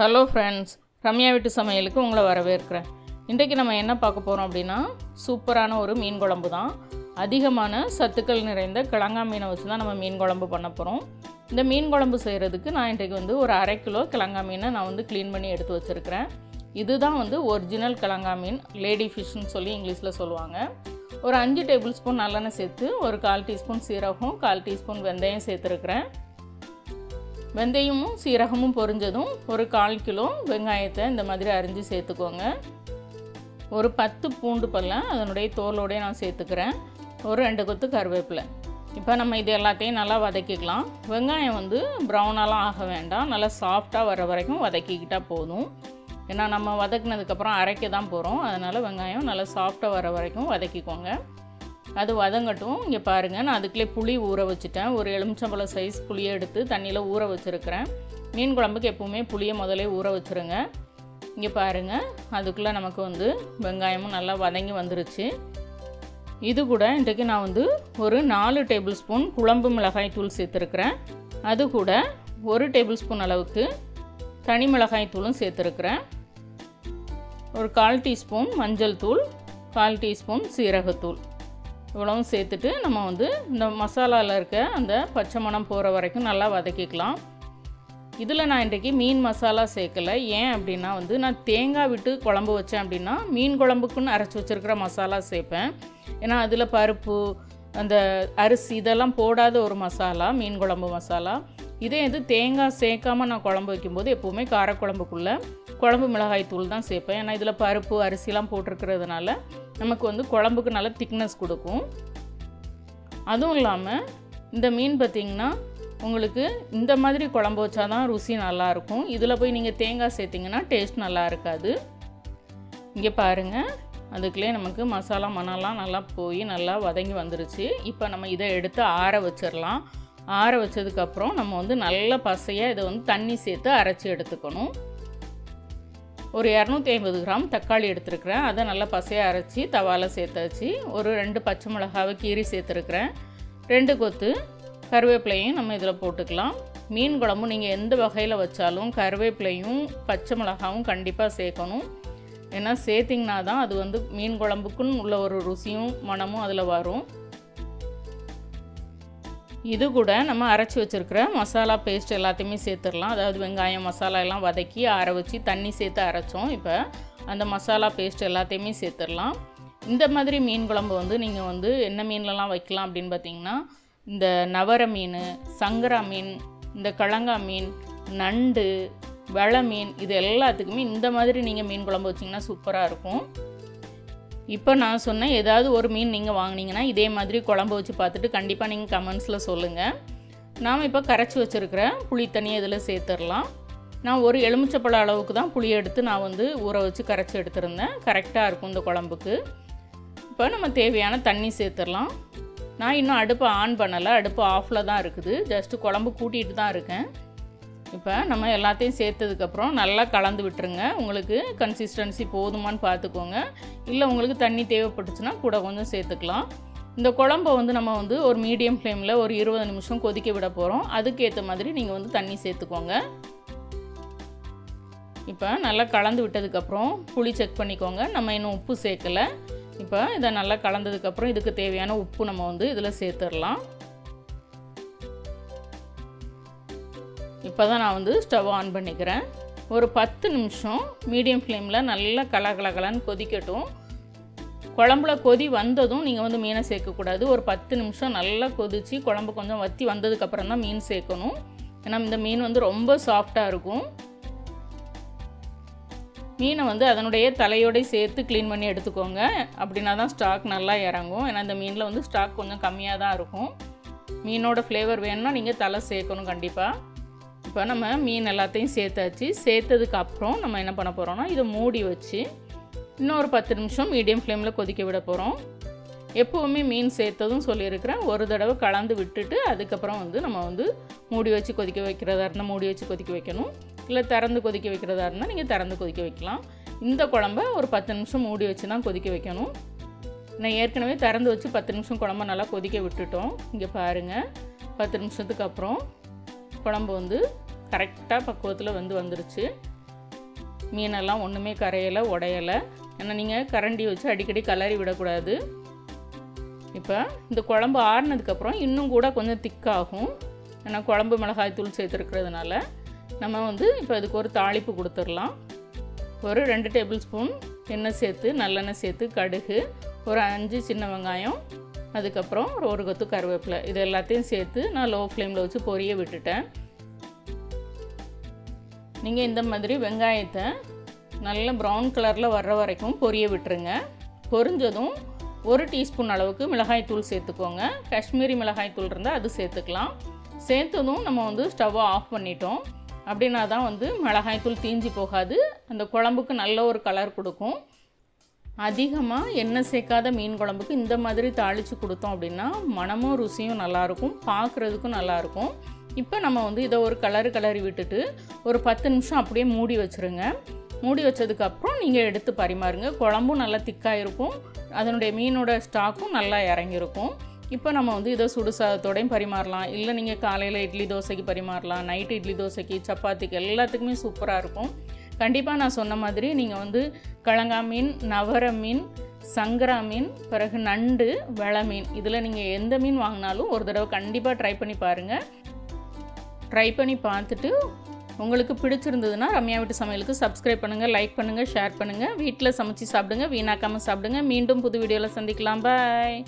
Hello friends, Ramya வீட்டு சமையலுக்கு உங்களை வரவேற்கிறேன். இன்றைக்கி நம்ம என்ன பார்க்க போகிறோம் அப்படின்னா, சூப்பரான ஒரு மீன் குழம்பு தான். அதிகமான சத்துக்கள் நிறைந்த கிழங்காய் மீனை வச்சு தான் நம்ம மீன் குழம்பு பண்ண போகிறோம். இந்த மீன் குழம்பு செய்கிறதுக்கு நான் இன்றைக்கு ஒரு 1/2 கிலோ கிழங்காய் மீனை நான் க்ளீன் பண்ணி எடுத்து வச்சுருக்கிறேன். இதுதான் ஒரிஜினல் கிழங்காய் மீன், லேடி ஃபிஷ்ன்னு சொல்லி இங்கிலீஷில் சொல்லுவாங்க. ஒரு 5 டேபிள் ஸ்பூன் நல்லெண்ணெய் சேர்த்து ஒரு 1/4 டீஸ்பூன் சீரகம், 1/4 டீஸ்பூன் வெந்தயம் சேர்த்துருக்கிறேன். வெந்தயமும் சீரகமும் பொரிஞ்சதும் ஒரு 1/4 கிலோ வெங்காயத்தை இந்த மாதிரி அரிஞ்சு சேர்த்துக்கோங்க. ஒரு 10 பூண்டு பல்ல அதனுடைய தோலோடய நான் சேர்த்துக்கிறேன். ஒரு 2 கொத்து கருவேப்பிலை. இப்போ நம்ம இது எல்லாத்தையும் நல்லா வதக்கிக்கலாம். வெங்காயம் ப்ரௌனாலாம் ஆக வேண்டாம், நல்லா சாஃப்டாக வர வரைக்கும் வதக்கிக்கிட்டால் போதும். ஏன்னா நம்ம வதக்கினதுக்கப்புறம் அரைக்க தான் போகிறோம், அதனால் வெங்காயம் நல்லா சாஃப்டாக வர வரைக்கும் வதக்கிக்கோங்க. அது வதங்கட்டும். இங்கே பாருங்கள், நான் அதுக்குள்ளே புளி ஊற வச்சுட்டேன். ஒரு எலுமிச்சம்பழம் சைஸ் புளியை எடுத்து தண்ணியில் ஊற வச்சுருக்கிறேன். மீன் குழம்புக்கு எப்போவுமே புளியை முதலே ஊற வச்சுருங்க. இங்கே பாருங்கள், அதுக்குள்ளே நமக்கு வெங்காயமும் நல்லா வதங்கி வந்துருச்சு. இது கூட இன்றைக்கு நான் ஒரு 4 டேபிள் ஸ்பூன் குழம்பு மிளகாய் தூள் சேர்த்துருக்கிறேன். அது கூட 1 டேபிள் ஸ்பூன் அளவுக்கு தனி மிளகாய் தூளும் சேர்த்துருக்கிறேன். ஒரு 1/4 டீஸ்பூன் மஞ்சள் தூள், 1/4 டீஸ்பூன் சீரகத்தூள், இவ்வளவும் சேர்த்துட்டு நம்ம இந்த மசாலாவில் இருக்க அந்த பச்சை மணம் போகிற வரைக்கும் நல்லா வதக்கிக்கலாம். இதில் நான் இன்றைக்கி மீன் மசாலா சேர்க்கலை. ஏன் அப்படின்னா நான் தேங்காய் விட்டு குழம்பு வச்சேன் அப்படின்னா மீன் குழம்புக்குன்னு அரைச்சி வச்சுருக்கிற மசாலா சேர்ப்பேன். ஏன்னா அதில் பருப்பு, அந்த அரிசி இதெல்லாம் போடாத ஒரு மசாலா மீன் குழம்பு மசாலா. இதே தேங்காய் சேர்க்காமல் நான் குழம்பு வைக்கும்போது எப்போவுமே காரக்குழம்புக்குள்ளே குழம்பு மிளகாய் தூள் தான் சேர்ப்பேன். ஏன்னா இதில் பருப்பு அரிசிலாம் போட்டிருக்கிறதுனால நமக்கு குழம்புக்கு நல்ல திக்னஸ் கொடுக்கும். அதுவும் இல்லாமல் இந்த மீன் பார்த்திங்கன்னா உங்களுக்கு இந்த மாதிரி குழம்பு வச்சா தான் ருசி நல்லாயிருக்கும். இதில் போய் நீங்கள் தேங்காய் சேர்த்திங்கன்னா டேஸ்ட் நல்லா இருக்காது. இங்கே பாருங்கள், அதுக்குள்ளே நமக்கு மசாலா மணலாம் நல்லா போய் நல்லா வதங்கி வந்துருச்சு. இப்போ நம்ம இதை எடுத்து ஆற வச்சிடலாம். ஆற வச்சதுக்கப்புறம் நம்ம நல்ல பசையாக இதை தண்ணி சேர்த்து அரைச்சி எடுத்துக்கணும். ஒரு 250 கிராம் தக்காளி எடுத்துருக்கிறேன். அதை நல்லா பசையாக அரைச்சி தவாவில் சேர்த்தாச்சு. ஒரு 2 பச்சை மிளகாவை கீரி சேர்த்துருக்கிறேன். 2 கொத்து கருவேப்பிலையும் நம்ம இதில் போட்டுக்கலாம். மீன் குழம்பு நீங்கள் எந்த வகையில் வச்சாலும் கருவேப்பிலையும் பச்சை மிளகாவும் கண்டிப்பாக சேர்க்கணும். ஏன்னா சேர்த்திங்கன்னா தான் அது மீன் குழம்புக்குன்னு உள்ள ஒரு ருசியும் மணமும் அதில் வரும். இது கூட நம்ம அரைச்சி வச்சுருக்கிற மசாலா பேஸ்ட் எல்லாத்தையுமே சேர்த்துடலாம். அதாவது வெங்காயம் மசாலா எல்லாம் வதக்கி ஆற வச்சு தண்ணி சேர்த்து அரைச்சோம். இப்போ அந்த மசாலா பேஸ்ட் எல்லாத்தையுமே சேர்த்துடலாம். இந்த மாதிரி மீன் குழம்பு நீங்கள் என்ன மீன்லலாம் வைக்கலாம் அப்படின்னு பார்த்தீங்கன்னா, இந்த நவர மீன், சங்கரா மீன், இந்த கிழங்காய் மீன், நண்டு, வெளை மீன், இது எல்லாத்துக்குமே இந்த மாதிரி நீங்கள் மீன் குழம்பு வச்சிங்கன்னா சூப்பராக இருக்கும். இப்போ நான் சொன்னேன், ஏதாவது ஒரு மீன் நீங்கள் வாங்கினீங்கன்னா இதே மாதிரி குழம்பு வச்சு பார்த்துட்டு கண்டிப்பாக நீங்கள் கமெண்ட்ஸில் சொல்லுங்கள். நாம் இப்போ கரைச்சி வச்சுருக்கிற புளி தண்ணியை இதில் சேர்த்துடலாம். நான் ஒரு எலுமிச்சப்பழ அளவுக்கு தான் புளி எடுத்து நான் ஊற வச்சு கரைச்சி எடுத்துருந்தேன். கரெக்டாக இருக்கும் இந்த குழம்புக்கு. இப்போ நம்ம தேவையான தண்ணி சேர்த்துடலாம். நான் இன்னும் அடுப்பை ஆன் பண்ணலை, அடுப்பு ஆஃபில் தான் இருக்குது. ஜஸ்ட்டு குழம்பு கூட்டிகிட்டு தான் இருக்கேன். இப்போ நம்ம எல்லாத்தையும் சேர்த்ததுக்கப்புறம் நல்லா கலந்து விட்டுருங்க. உங்களுக்கு கன்சிஸ்டன்சி போதுமான்னு பார்த்துக்கோங்க. இல்லை உங்களுக்கு தண்ணி தேவைப்பட்டுச்சுன்னா கூட கொஞ்சம் சேர்த்துக்கலாம். இந்த குழம்பை நம்ம ஒரு மீடியம் ஃப்ளேமில் ஒரு 20 நிமிஷம் கொதிக்க விட போகிறோம். அதுக்கேற்ற மாதிரி நீங்கள் தண்ணி சேர்த்துக்கோங்க. இப்போ நல்லா கலந்து விட்டதுக்கப்புறம் புளி செக் பண்ணிக்கோங்க. நம்ம இன்னும் உப்பு சேர்க்கலை. இப்போ இதை நல்லா கலந்ததுக்கப்புறம் இதுக்கு தேவையான உப்பு நம்ம இதில் சேர்த்துடலாம். இப்போ தான் நான் ஸ்டவ் ஆன் பண்ணிக்கிறேன். ஒரு 10 நிமிஷம் மீடியம் ஃப்ளேமில் நல்லா கலகலன்னு கொதிக்கட்டும். குழம்புல கொதி வந்ததும் நீங்கள் மீனை சேர்க்கக்கூடாது. ஒரு 10 நிமிஷம் நல்லா கொதித்து குழம்பு கொஞ்சம் வற்றி வந்ததுக்கப்புறம் தான் மீன் சேர்க்கணும். ஏன்னா இந்த மீன் ரொம்ப சாஃப்டாக இருக்கும். மீனை அதனுடைய தலையோடு சேர்த்து க்ளீன் பண்ணி எடுத்துக்கோங்க. அப்படின்னா தான் ஸ்டாக் நல்லா இறங்கும். ஏன்னா இந்த மீனில் ஸ்டாக் கொஞ்சம் கம்மியாக தான் இருக்கும். மீனோட ஃப்ளேவர் வேணும்னா நீங்கள் தலை சேர்க்கணும் கண்டிப்பாக. இப்போ நம்ம மீன் எல்லாத்தையும் சேர்த்தாச்சு. சேர்த்ததுக்கப்புறம் நம்ம என்ன பண்ண போகிறோம்னா இதை மூடி வச்சு இன்னும் ஒரு 10 நிமிஷம் மீடியம் ஃப்ளேமில் கொதிக்க விட போகிறோம். எப்போவுமே மீன் சேர்த்ததும் சொல்லியிருக்கிறேன், ஒரு தடவை கலந்து விட்டுட்டு அதுக்கப்புறம் நம்ம மூடி வச்சு கொதிக்க வைக்கிறதா இருந்தால் மூடி வச்சு கொதிக்க வைக்கணும். இல்லை திறந்து கொதிக்க வைக்கிறதா இருந்தால் நீங்கள் திறந்து கொதிக்க வைக்கலாம். இந்த குழம்பை ஒரு 10 நிமிஷம் மூடி வச்சு தான் கொதிக்க வைக்கணும். நான் ஏற்கனவே திறந்து வச்சு 10 நிமிஷம் குழம்பை நல்லா கொதிக்க விட்டுட்டோம். இங்கே பாருங்கள், 10 நிமிஷத்துக்கு அப்புறம் குழம்பு கரெக்டாக பக்குவத்தில் வந்துருச்சு. மீனெல்லாம் ஒன்றுமே கரையலை உடையலை. ஏன்னா நீங்கள் கரண்டி வச்சு அடிக்கடி கிளறி விடக்கூடாது. இப்போ இந்த குழம்பு ஆறுனதுக்கப்புறம் இன்னும் கூட கொஞ்சம் திக்காகும். ஏன்னா குழம்பு மிளகாய் தூள் சேர்த்துருக்கிறதுனால நம்ம இப்போ இதுக்கு ஒரு தாளிப்பு கொடுத்துடலாம். ஒரு 2 டேபிள் ஸ்பூன் எண்ணெய் சேர்த்து நல்லெண்ணெய் சேர்த்து கடுகு, ஒரு 5 சின்ன வெங்காயம், அதுக்கப்புறம் ஒரு கொத்து கருவேப்பிலை, இது எல்லாத்தையும் சேர்த்து நான் லோ ஃப்ளேமில் வச்சு பொரிய விட்டுட்டேன். நீங்கள் இந்த மாதிரி வெங்காயத்தை நல்ல ப்ரௌன் கலரில் வர்ற வரைக்கும் பொரிய விட்டுருங்க. பொரிஞ்சதும் 1 டீஸ்பூன் அளவுக்கு மிளகாய் தூள் சேர்த்துக்கோங்க. காஷ்மீரி மிளகாய் தூள் இருந்தால் அது சேர்த்துக்கலாம். சேர்த்ததும் நம்ம ஸ்டவ்வை ஆஃப் பண்ணிட்டோம். அப்படின்னா தான் மிளகாய் தூள் தீஞ்சு போகாது, அந்த குழம்புக்கு நல்ல ஒரு கலர் கொடுக்கும். அதிகமாக எண்ணெய் சேர்க்காத மீன் குழம்புக்கு இந்த மாதிரி தாளித்து கொடுத்தோம் அப்படின்னா மனமும் ருசியும் நல்லாயிருக்கும், பார்க்குறதுக்கும் நல்லாயிருக்கும். இப்போ நம்ம இதை ஒரு கிளறி விட்டுட்டு ஒரு 10 நிமிஷம் அப்படியே மூடி வச்சுருங்க. மூடி வச்சதுக்கப்புறம் நீங்கள் எடுத்து பரிமாறுங்க. குழம்பும் நல்லா திக்காக இருக்கும், அதனுடைய மீனோட ஸ்டாக்கும் நல்லா இறங்கியிருக்கும். இப்போ நம்ம இதை சுடு சாதத்தோடையும் பரிமாறலாம், இல்லை நீங்கள் காலையில் இட்லி தோசைக்கு பரிமாறலாம், நைட்டு இட்லி தோசைக்கு சப்பாத்திக்கு எல்லாத்துக்குமே சூப்பராக இருக்கும். கண்டிப்பாக நான் சொன்ன மாதிரி நீங்கள் கிழங்கா மீன், நவர மீன், சங்கரா மீன், பிறகு நண்டு, வெள மீன், இதில் நீங்கள் எந்த மீன் வாங்கினாலும் ஒரு தடவை கண்டிப்பாக ட்ரை பண்ணி பாருங்கள். ட்ரை பண்ணி பார்த்துட்டு உங்களுக்கு பிடிச்சிருந்ததுன்னா ரம்யா வீட்டு சமையலுக்கு சப்ஸ்கிரைப் பண்ணுங்கள், லைக் பண்ணுங்கள், ஷேர் பண்ணுங்கள். வீட்டில் சமைச்சு சாப்பிடுங்க, வீணாக்காமல் சாப்பிடுங்க. மீண்டும் புது வீடியோவில் சந்திக்கலாம். பாய்.